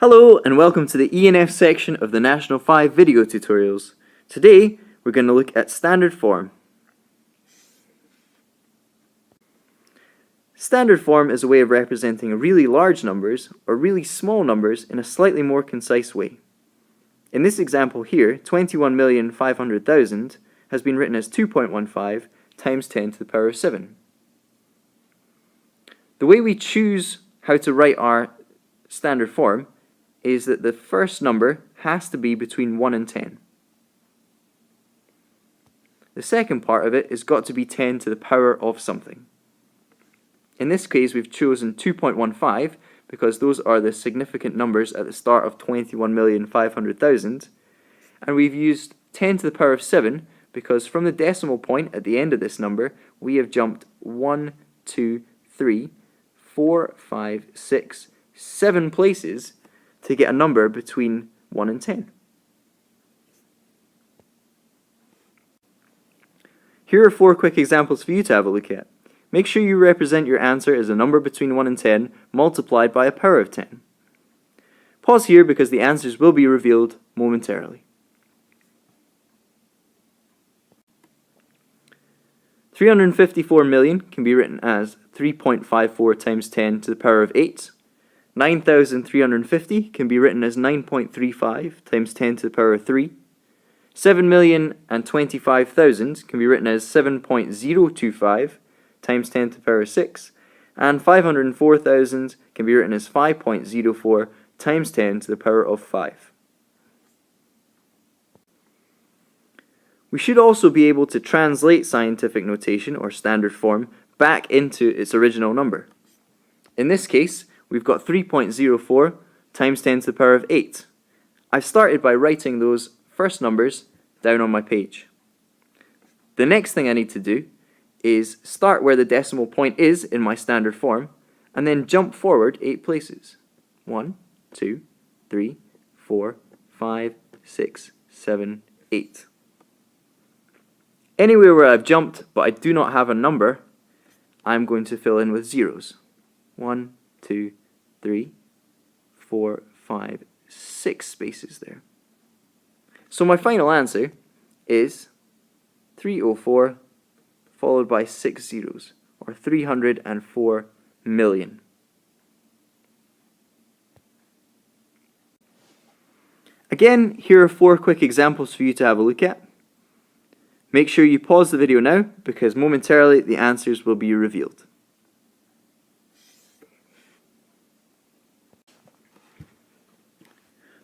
Hello and welcome to the E&F section of the National 5 video tutorials. Today we're going to look at standard form. Standard form is a way of representing really large numbers or really small numbers in a slightly more concise way. In this example here, 21,500,000 has been written as 2.15 times 10 to the power of 7. The way we choose how to write our standard form is that the first number has to be between 1 and 10. The second part of it has got to be 10 to the power of something. In this case we've chosen 2.15 because those are the significant numbers at the start of 21,500,000, and we've used 10 to the power of 7 because from the decimal point at the end of this number we have jumped 1, 2, 3, 4, 5, 6, 7 places to get a number between 1 and 10. Here are 4 quick examples for you to have a look at. Make sure you represent your answer as a number between 1 and 10 multiplied by a power of 10. Pause here because the answers will be revealed momentarily. 354 million can be written as 3.54 times 10 to the power of 8. 9,350 can be written as 9.35 times 10 to the power of 3. 7,025,000 can be written as 7.025 times 10 to the power of 6. And 504,000 can be written as 5.04 times 10 to the power of 5. We should also be able to translate scientific notation or standard form back into its original number. In this case, we've got 3.04 times 10 to the power of 8. I've started by writing those first numbers down on my page. The next thing I need to do is start where the decimal point is in my standard form and then jump forward 8 places. 1, 2, 3, 4, 5, 6, 7, 8. Anywhere where I've jumped but I do not have a number, I'm going to fill in with zeros. 1, 2, 3, 4, 5, 6 spaces there. So my final answer is 304 followed by 6 zeros, or 304 million. Again, here are 4 quick examples for you to have a look at. Make sure you pause the video now because momentarily the answers will be revealed.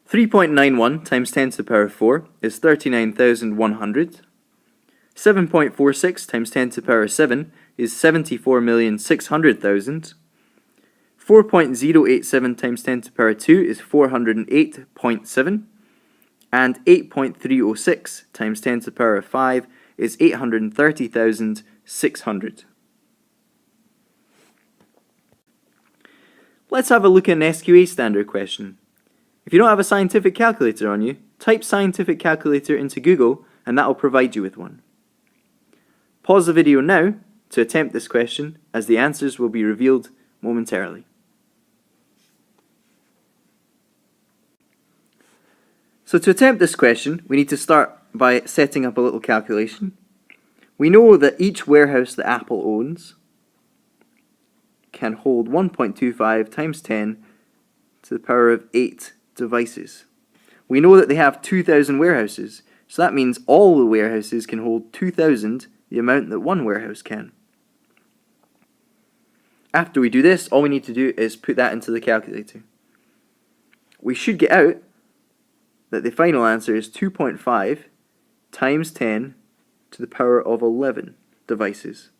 3.91 times 10 to the power of 4 is 39,100. 7.46 times 10 to the power of 7 is 74,600,000. 4.087 times 10 to the power of 2 is 408.7. And 8.306 times 10 to the power of 5 is 830,600. Let's have a look at an SQA standard question. If you don't have a scientific calculator on you, type scientific calculator into Google and that will provide you with one. Pause the video now to attempt this question as the answers will be revealed momentarily. So to attempt this question, we need to start by setting up a little calculation. We know that each warehouse that Apple owns can hold 1.25 times 10 to the power of 8 devices. We know that they have 2,000 warehouses, so that means all the warehouses can hold 2,000, the amount that one warehouse can. After we do this, all we need to do is put that into the calculator. We should get out that the final answer is 2.5 times 10 to the power of 11 devices.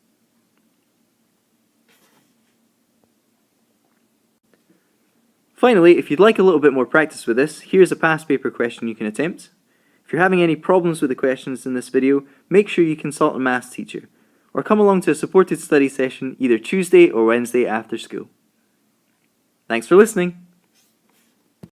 Finally, if you'd like a little bit more practice with this, here's a past paper question you can attempt. If you're having any problems with the questions in this video, make sure you consult a maths teacher, or come along to a supported study session either Tuesday or Wednesday after school. Thanks for listening.